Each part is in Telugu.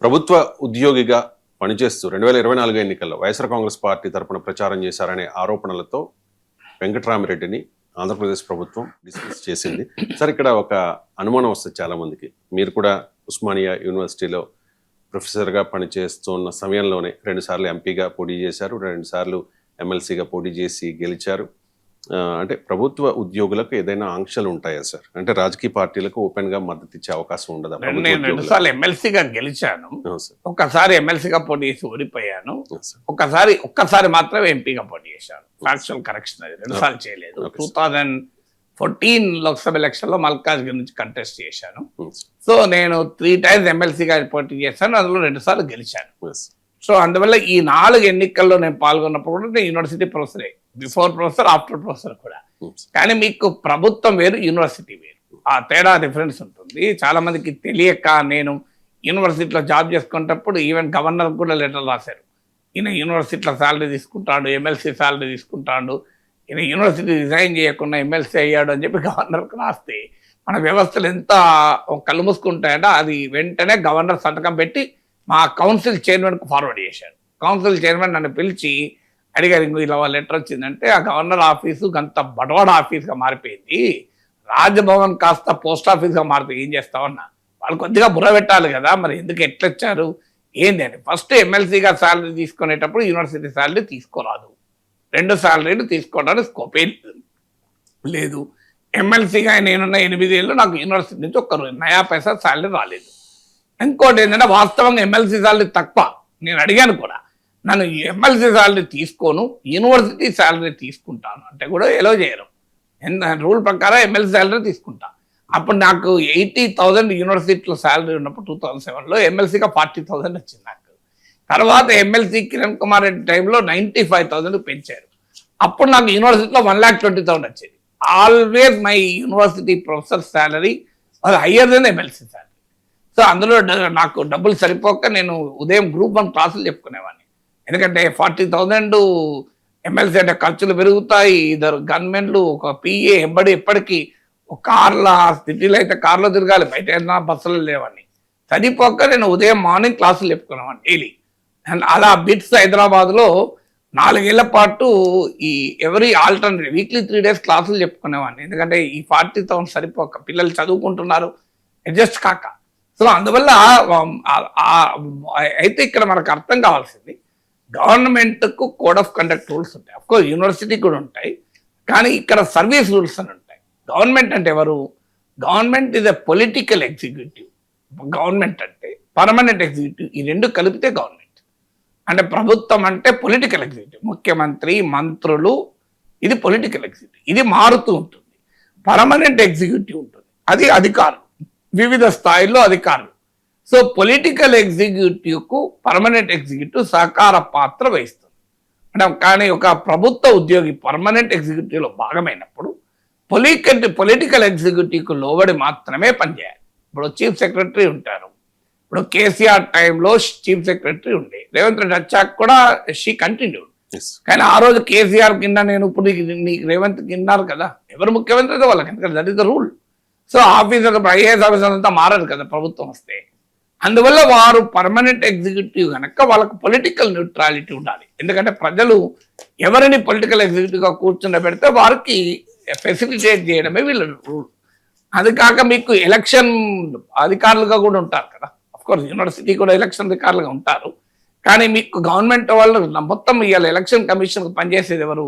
ప్రభుత్వ ఉద్యోగిగా పనిచేస్తూ 2024 ఎన్నికల్లో వైఎస్ఆర్ కాంగ్రెస్ పార్టీ తరపున ప్రచారం చేశారనే ఆరోపణలతో వెంకటరామిరెడ్డిని ఆంధ్రప్రదేశ్ ప్రభుత్వం డిస్మిస్ చేసింది. సార్, ఇక్కడ ఒక అనుమానం వస్తుంది చాలా మందికి. మీరు కూడా ఉస్మానియా యూనివర్సిటీలో ప్రొఫెసర్గా పనిచేస్తున్న సమయంలోనే 2 సార్లు ఎంపీగా పోటీ చేశారు, 2 సార్లు ఎమ్మెల్సీగా పోటీ చేసి గెలిచారు. అంటే ప్రభుత్వ ఉద్యోగులకు ఏదైనా ఆంక్షలు ఉంటాయా సార్? అంటే రాజకీయ పార్టీలకు ఓపెన్ గా మద్దతు ఇచ్చే అవకాశం ఉండదా? నేను 2 సార్లు ఎమ్మెల్సీగా గెలిచాను, ఒక్కసారి ఎమ్మెల్సీగా పోటీ చేసి ఓడిపోయాను, ఒక్కసారి మాత్రమే ఎంపీగా పోటీ చేశాను. ఫ్యాక్చువల్ కరెక్షన్, అది 2 సార్లు చేయలేదు. 2014 లోక్సభ ఎలక్షన్ లో మల్కాజ్గిరి నుంచి కంటెస్ట్ చేశాను. సో నేను 3 టైమ్స్ ఎమ్మెల్సీగా పోటీ చేశాను, అందులో 2 సార్లు గెలిచాను. సో అందువల్ల ఈ 4 ఎన్నికల్లో నేను పాల్గొన్నప్పుడు కూడా నేను యూనివర్సిటీ ప్రొఫెసరే, బిఫోర్ ప్రొఫెసర్, ఆఫ్టర్ ప్రొఫెసర్ కూడా. కానీ మీకు ప్రభుత్వం వేరు, యూనివర్సిటీ వేరు, ఆ తేడా డిఫరెన్స్ ఉంటుంది. చాలా మందికి తెలియక నేను యూనివర్సిటీలో జాబ్ చేసుకునేటప్పుడు ఈవెన్ గవర్నర్ కూడా లెటర్ రాశారు, ఈయన యూనివర్సిటీలో శాలరీ తీసుకుంటాడు, ఎమ్మెల్సీ శాలరీ తీసుకుంటాడు, ఈయన యూనివర్సిటీ రిజైన్ చేయకుండా ఎమ్మెల్సీ అయ్యాడు అని చెప్పి గవర్నర్కి రాస్తే మన వ్యవస్థలు ఎంత కళ్ళు మూసుకుంటాయంటే అది వెంటనే గవర్నర్ సంతకం పెట్టి మా కౌన్సిల్ చైర్మన్కు ఫార్వర్డ్ చేశాడు. కౌన్సిల్ చైర్మన్ నన్ను పిలిచి అడిగారు, ఇంకో ఇలా లెటర్ వచ్చిందంటే ఆ గవర్నర్ ఆఫీసు అంత బడవాడ ఆఫీస్గా మారిపోయింది, రాజ్భవన్ కాస్త పోస్ట్ ఆఫీస్గా మారిపోయి ఏం చేస్తామన్నా. వాళ్ళు కొద్దిగా బుర్ర పెట్టాలి కదా, మరి ఎందుకు ఎట్లొచ్చారు ఏంది అని. ఫస్ట్ ఎమ్మెల్సీగా శాలరీ తీసుకునేటప్పుడు యూనివర్సిటీ శాలరీ తీసుకోరాదు, 2 శాలరీలు తీసుకోవడానికి స్కోపే లేదు. ఎమ్మెల్సీగా నేనున్న 8 ఏళ్ళు నాకు యూనివర్సిటీ నుంచి 1 నయా పైసా శాలరీ రాలేదు. ఇంకోటి ఏంటంటే వాస్తవంగా ఎమ్మెల్సీ శాలరీ తక్కువ. నేను అడిగాను కూడా, నన్ను ఎమ్మెల్సీ శాలరీ తీసుకోను, యూనివర్సిటీ శాలరీ తీసుకుంటాను అంటే కూడా ఎలో చేయరు. రూల్ ప్రకారం ఎమ్మెల్సీ శాలరీ తీసుకుంటా. అప్పుడు నాకు 80,000 యూనివర్సిటీలో శాలరీ ఉన్నప్పుడు 2007లో ఎమ్మెల్సీగా 40,000 వచ్చింది నాకు. తర్వాత ఎమ్మెల్సీ కిరణ్ కుమార్ రెడ్డి టైంలో 95,000 పెంచారు. అప్పుడు నాకు యూనివర్సిటీలో 1,20,000 వచ్చేది. Always my university professor salary అది higher then MLC salary. So అందులో నాకు డబ్బులు సరిపోక నేను ఉదయం గ్రూప్ 1 క్లాసులు చెప్పుకునేవాడిని. ఎందుకంటే 40,000 ఎమ్మెల్సీ అంటే ఖర్చులు పెరుగుతాయి, 2 గన్మెన్లు, ఒక పిఏ ఎంబడి ఎప్పటికీ ఒక కార్ల సిటీలో అయితే కార్లో తిరగాలి, బయట ఏదైనా బస్సులు లేవని సరిపోక నేను ఉదయం మార్నింగ్ క్లాసులు చెప్పుకునేవాడిని డైలీ. అండ్ అలా బిట్స్ హైదరాబాద్లో 4 ఏళ్ల పాటు ఈ ఎవరీ ఆల్టర్నేట్ వీక్లీ 3 days క్లాసులు చెప్పుకునేవాడిని. ఎందుకంటే ఈ 40,000 సరిపోక పిల్లలు చదువుకుంటున్నారు అడ్జస్ట్ కాక. సో అందువల్ల అయితే ఇక్కడ మనకు అర్థం కావాల్సింది, గవర్నమెంట్కు కోడ్ ఆఫ్ కండక్ట్ రూల్స్ ఉంటాయి, అఫ్కోర్స్ యూనివర్సిటీ కూడా ఉంటాయి, కానీ ఇక్కడ సర్వీస్ రూల్స్ అని ఉంటాయి. గవర్నమెంట్ అంటే ఎవరు? Government is a political executive. Government అంటే పర్మనెంట్ ఎగ్జిక్యూటివ్, ఈ 2 కలిపితే గవర్నమెంట్. అంటే ప్రభుత్వం అంటే పొలిటికల్ ఎగ్జిక్యూటివ్, ముఖ్యమంత్రి, మంత్రులు, ఇది పొలిటికల్ ఎగ్జిక్యూటివ్, ఇది మారుతూ ఉంటుంది. పర్మనెంట్ ఎగ్జిక్యూటివ్ ఉంటుంది, అది అధికారులు, వివిధ స్థాయిల్లో అధికారులు. సో పొలిటికల్ ఎగ్జిక్యూటివ్కు పర్మనెంట్ ఎగ్జిక్యూటివ్ సహకార పాత్ర వహిస్తుంది. అంటే కానీ ఒక ప్రభుత్వ ఉద్యోగి పర్మనెంట్ ఎగ్జిక్యూటివ్లో భాగమైనప్పుడు పొలిటికల్ ఎగ్జిక్యూటివ్కు లోబడి మాత్రమే పనిచేయాలి. ఇప్పుడు చీఫ్ సెక్రటరీ ఉంటారు, ఇప్పుడు కేసీఆర్ టైంలో చీఫ్ సెక్రటరీ ఉండే, రేవంత్ రెడ్డి వచ్చాక కూడా షీ కంటిన్యూడ్. కానీ ఆ రోజు కేసీఆర్ కింద నేను ఇప్పుడు నీకు రేవంత్ కిన్నారు కదా, ఎవరు ముఖ్యమంత్రి అయితే వాళ్ళకి, ఎందుకంటే that is the rule. So officer IAS officer అంతా మారదు కదా ప్రభుత్వం వస్తే. అందువల్ల వారు పర్మనెంట్ ఎగ్జిక్యూటివ్ కనుక వాళ్ళకు పొలిటికల్ న్యూట్రాలిటీ ఉండాలి. ఎందుకంటే ప్రజలు ఎవరిని పొలిటికల్ ఎగ్జిక్యూటివ్గా కూర్చుండబెడితే వారికి ఫెసిలిటేట్ చేయడమే వీళ్ళ రూల్. అది కాక మీకు ఎలక్షన్ అధికారులుగా కూడా ఉంటారు కదా, అఫ్కోర్స్ యూనివర్సిటీ కూడా ఎలక్షన్ అధికారులుగా ఉంటారు, కానీ మీకు గవర్నమెంట్ వాళ్ళు మొత్తం ఇవాళ ఎలక్షన్ కమిషన్కు పనిచేసేది ఎవరు?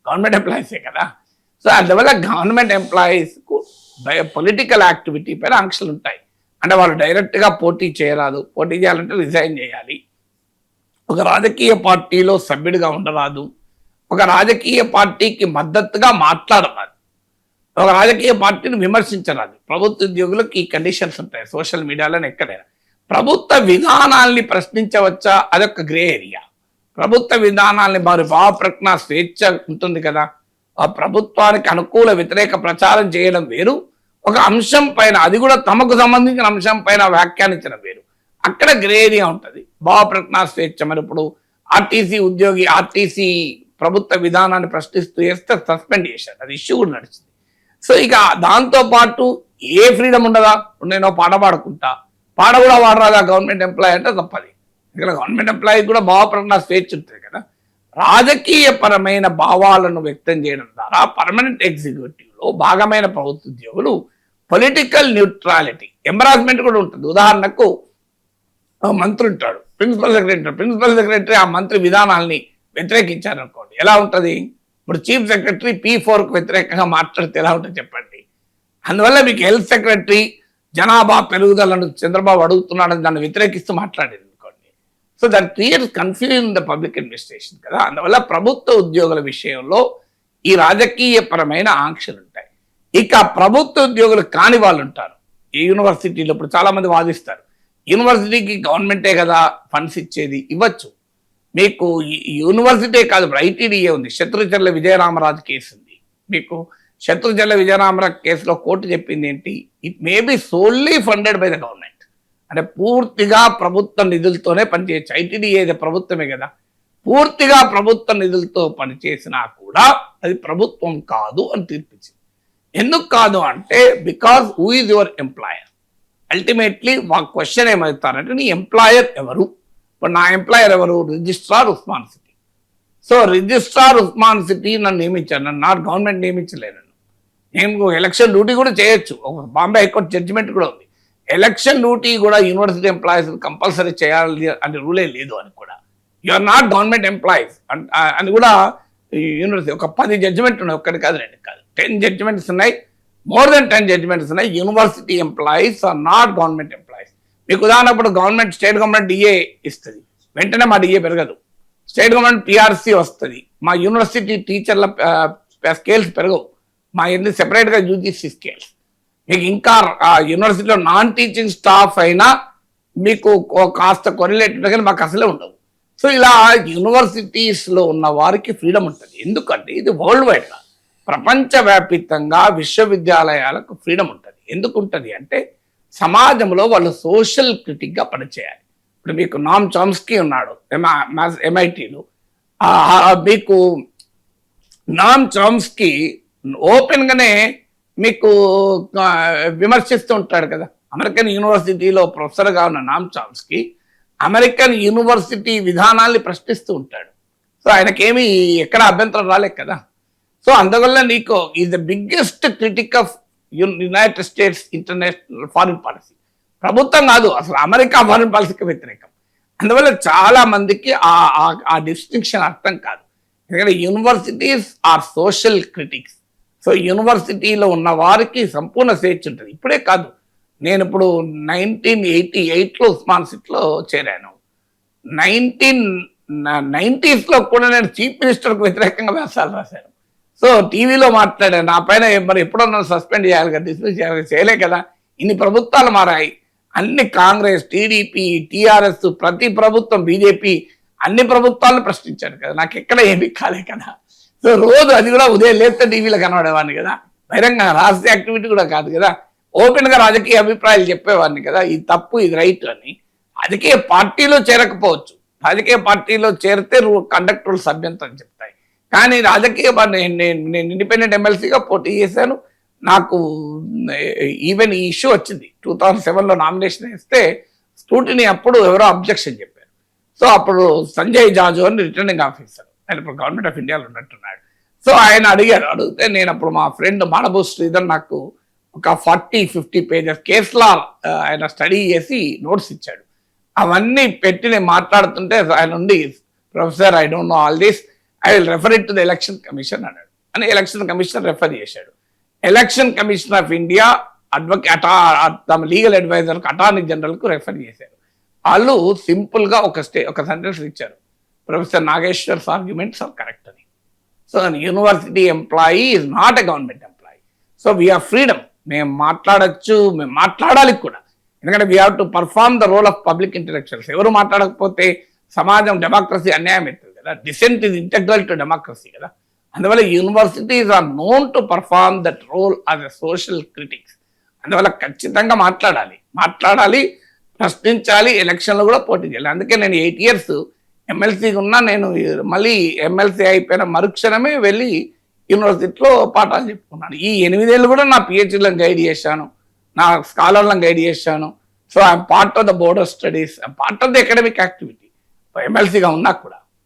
గవర్నమెంట్ ఎంప్లాయీసే కదా. సో అందువల్ల గవర్నమెంట్ ఎంప్లాయీస్కు పొలిటికల్ యాక్టివిటీ పైన ఆంక్షలు ఉంటాయి. అంటే వాళ్ళు డైరెక్ట్గా పోటీ చేయరాదు, పోటీ చేయాలంటే రిజైన్ చేయాలి, ఒక రాజకీయ పార్టీలో సభ్యుడిగా ఉండరాదు, ఒక రాజకీయ పార్టీకి మద్దతుగా మాట్లాడరాదు, ఒక రాజకీయ పార్టీని విమర్శించరాదు. ప్రభుత్వ ఉద్యోగులకు ఈ కండిషన్స్ ఉంటాయి. సోషల్ మీడియాలో ఎక్కడైనా ప్రభుత్వ విధానాల్ని ప్రశ్నించవచ్చా, అదొక గ్రే ఏరియా. ప్రభుత్వ విధానాల్ని వారి భావ ప్రకటన స్వేచ్ఛ ఉంటుంది కదా, ఆ ప్రభుత్వానికి అనుకూల వ్యతిరేక ప్రచారం చేయడం వేరు, ఒక అంశం పైన అది కూడా తమకు సంబంధించిన అంశం పైన వ్యాఖ్యానించడం వేరు. అక్కడ గ్రే ఏరియా ఉంటుంది. భావ ప్రకటన స్వేచ్ఛ, మరి ఇప్పుడు ఆర్టీసీ ఉద్యోగి ఆర్టీసీ ప్రభుత్వ విధానాన్ని ప్రశ్నిస్తూ చేస్తే సస్పెండ్ చేశారు, అది ఇష్యూ కూడా నడిచింది. సో ఇక దాంతోపాటు ఏ ఫ్రీడమ్ ఉండదా? నేను పాట పాడుకుంటా, పాట కూడా వాడరాదా గవర్నమెంట్ ఎంప్లాయీ అంటే తప్పది. ఇక్కడ గవర్నమెంట్ ఎంప్లాయీ కూడా భావప్రకటన స్వేచ్ఛ ఉంటుంది కదా. రాజకీయపరమైన భావాలను వ్యక్తం చేయడం ద్వారా పర్మనెంట్ ఎగ్జిక్యూటివ్లో భాగమైన ప్రభుత్వ ఉద్యోగులు పొలిటికల్ న్యూట్రాలిటీ ఎంబరాస్మెంట్ కూడా ఉంటుంది. ఉదాహరణకు మంత్రి ఉంటాడు, ప్రిన్సిపల్ సెక్రటరీ ఆ మంత్రి విధానాల్ని వ్యతిరేకించారనుకోండి, ఎలా ఉంటుంది? ఇప్పుడు చీఫ్ సెక్రటరీ P4కు వ్యతిరేకంగా మాట్లాడితే ఎలా ఉంటుంది చెప్పండి. అందువల్ల మీకు హెల్త్ సెక్రటరీ జనాభా పెరుగుదలను చంద్రబాబు అడుగుతున్నాడని దాన్ని వ్యతిరేకిస్తూ మాట్లాడేది అనుకోండి. So that creates confusion in the public administration కదా. అందువల్ల ప్రభుత్వ ఉద్యోగుల విషయంలో ఈ రాజకీయపరమైన ఆంక్షలు ఉంటాయి. ఇక ప్రభుత్వ ఉద్యోగులు కాని వాళ్ళు ఉంటారు ఈ యూనివర్సిటీలో. ఇప్పుడు చాలా మంది వాదిస్తారు, యూనివర్సిటీకి గవర్నమెంటే కదా ఫండ్స్ ఇచ్చేది, ఇవ్వచ్చు. మీకు యూనివర్సిటీ కాదు, ఇప్పుడు ITDA ఉంది, శత్రుచర్ల విజయరామరాజు కేసు ఉంది. మీకు శత్రుచర్ల విజయరామరాజు కేసులో కోర్టు చెప్పింది ఏంటి? It may be solely funded by the government, అంటే పూర్తిగా ప్రభుత్వ నిధులతోనే పనిచేయచ్చు. ITDA ప్రభుత్వమే కదా, పూర్తిగా ప్రభుత్వ నిధులతో పనిచేసినా కూడా అది ప్రభుత్వం కాదు అని తీర్పిచ్చింది. ఎందుకు కాదు అంటే because who is your employer. Ultimately మా క్వశ్చన్ ఏమవుతారంటే నీ ఎంప్లాయర్ ఎవరు? ఇప్పుడు నా ఎంప్లాయర్ ఎవరు? Registrar Osman city. So registrar Osman city నన్ను నియమించాను, నన్ను నాట్ గవర్నమెంట్ నియమించలేదు. నేను ఎలక్షన్ డ్యూటీ కూడా చేయొచ్చు, ఒక బాంబే హైకోర్టు జడ్జిమెంట్ కూడా ఉంది. ఎలక్షన్ డ్యూటీ కూడా యూనివర్సిటీ ఎంప్లాయీస్ కంపల్సరీ చేయాలి అని రూలే లేదు అని కూడా. You are not government employees అని కూడా యూనివర్సిటీ ఒక 10 జడ్జిమెంట్ ఉన్నాయి, ఒక్కటి కాదు 2 కాదు, 10 జడ్జిమెంట్స్ ఉన్నాయి, మోర్ దెన్ 10 జడ్జిమెంట్స్ ఉన్నాయి. University employees are not government employees. మీకు ఉదాహరణ ఇప్పుడు గవర్నమెంట్ స్టేట్ గవర్నమెంట్ DA ఇస్తుంది, వెంటనే మా DA పెరగదు. స్టేట్ గవర్నమెంట్ PRC వస్తుంది, మా యూనివర్సిటీ టీచర్ల స్కేల్స్ పెరగవు, మా ఎన్ని సెపరేట్గా UGC స్కేల్స్. మీకు ఇంకా యూనివర్సిటీలో నాన్ టీచింగ్ స్టాఫ్ అయినా మీకు కాస్త కొరిలేటెడ్ కానీ మాకు అసలే ఉండవు. సో ఇలా యూనివర్సిటీస్లో ఉన్న వారికి ఫ్రీడమ్ ఉంటుంది. ఎందుకంటే ఇది వరల్డ్ వైడ్గా ప్రపంచవ్యాప్తంగా విశ్వవిద్యాలయాలకు ఫ్రీడమ్ ఉంటుంది. ఎందుకు ఉంటుంది అంటే సమాజంలో వాళ్ళు సోషల్ క్రిటిక్గా పనిచేయాలి. ఇప్పుడు మీకు నామ్ చామ్స్కీ ఉన్నాడు MITలో. మీకు నామ్ చామ్స్కీ ఓపెన్గానే మీకు విమర్శిస్తూ ఉంటాడు కదా. అమెరికన్ యూనివర్సిటీలో ప్రొఫెసర్గా ఉన్న నామ్ చామ్స్కీ అమెరికన్ యూనివర్సిటీ విధానాల్ని ప్రశ్నిస్తూ ఉంటాడు. సో ఆయనకేమి ఎక్కడ అభ్యంతరం రాలేదు కదా. సో అందువల్ల నీకు is the biggest critique of United states international foreign policy. ప్రభుత్వం కాదు, అసలు అమెరికా ఫారిన్ పాలసీకి వ్యతిరేకం. అందువల్ల చాలా మందికి ఆ డిస్టింక్షన్ అర్థం కాదు. ఎందుకంటే universities are social critics. So యూనివర్సిటీలో ఉన్న వారికి సంపూర్ణ స్వేచ్ఛ ఉంటుంది. ఇప్పుడే కాదు, నేను ఇప్పుడు 1988లో ఉస్మాన్ సిటీలో చేరాను. 1990sలో కూడా నేను చీఫ్ మినిస్టర్కు వ్యతిరేకంగా వ్యాసాలు రాశాను. సో టీవీలో మాట్లాడాను, నా పైన మరి ఎప్పుడో నన్ను సస్పెండ్ చేయాలి కదా, డిస్మిస్ చేయాలి, చేయలే కదా. ఇన్ని ప్రభుత్వాలు మారాయి, అన్ని కాంగ్రెస్, TDP, TRS, ప్రతి ప్రభుత్వం, BJP అన్ని ప్రభుత్వాలను ప్రశ్నించాను కదా, నాకు ఎక్కడ ఏమీ కాలే కదా. సో రోజు అది కూడా ఉదయం లేస్తే టీవీలో కనబడేవాడిని కదా, బహిరంగ రాజకీయ యాక్టివిటీ కూడా కాదు కదా, ఓపెన్గా రాజకీయ అభిప్రాయాలు చెప్పేవాడిని కదా, ఇది తప్పు ఇది రైట్ అని. రాజకీయ పార్టీలో చేరకపోవచ్చు, రాజకీయ పార్టీలో చేరితే కండక్ట్ రూల్స్ అభ్యంతరం చెప్తాయి. కానీ రాజకీయ నేను ఇండిపెండెంట్ ఎమ్మెల్సీగా పోటీ చేశాను. నాకు ఈవెన్ ఈ ఇష్యూ వచ్చింది 2007లో నామినేషన్ వేస్తే స్క్రూటినీ అప్పుడు ఎవరో అబ్జెక్షన్ చెప్పారు. సో అప్పుడు సంజయ్ జాజు అని రిటర్నింగ్ ఆఫీసర్, ఆయన ఇప్పుడు గవర్నమెంట్ ఆఫ్ ఇండియాలో ఉన్నట్టున్నాడు. సో ఆయన అడిగితే నేను అప్పుడు మా ఫ్రెండ్ మాడబు శ్రీధర్ నాకు ఒక 40-50 పేజెస్ కేసులా ఆయన స్టడీ చేసి నోట్స్ ఇచ్చాడు. అవన్నీ పెట్టి నేను మాట్లాడుతుంటే ఆయన నుండి professor I don't know all this, I will refer it to the election commission అన్నాడు. అని ఎలక్షన్ కమిషనర్ రెఫర్ చేశాడు. Election commission of India advocate తమ లీగల్ అడ్వైజర్కి అటార్నీ జనరల్కు రెఫర్ చేశారు. వాళ్ళు సింపుల్గా ఒక సెంటెన్స్ ఇచ్చారు, ప్రొఫెసర్ నాగేశ్వర్స్ ఆర్గ్యుమెంట్స్ ఆర్ కరెక్ట్ అని. So university employee is not a government employee. So we have freedom, మేము మాట్లాడచ్చు, మేము మాట్లాడాలి కూడా. ఎందుకంటే we have to perform the role of public intellectuals. ఎవరు మాట్లాడకపోతే సమాజం డెమోక్రసీ అన్యాయం అవుతుంది కదా. Dissent is integral to democracy కదా. అందువల్ల universities are known to perform that role as a social critics. అందువల్ల ఖచ్చితంగా మాట్లాడాలి, ప్రశ్నించాలి, ఎలక్షన్లో కూడా పోటీ చేయాలి. అందుకే నేను 8 years ఎమ్మెల్సీగా ఉన్నా, నేను మళ్ళీ ఎమ్మెల్సీ అయిపోయిన మరుక్షణమే వెళ్ళి యూనివర్సిటీలో పాఠాలు చెప్పుకున్నాను. ఈ 8 ఏళ్ళు కూడా నా PhDలను గైడ్ చేశాను, నా స్కాలర్లను గైడ్ చేశాను, so I'm part of the board of studies, I'm part of the academic activity, ఎమ్మెల్సీగా ఉన్నా కూడా.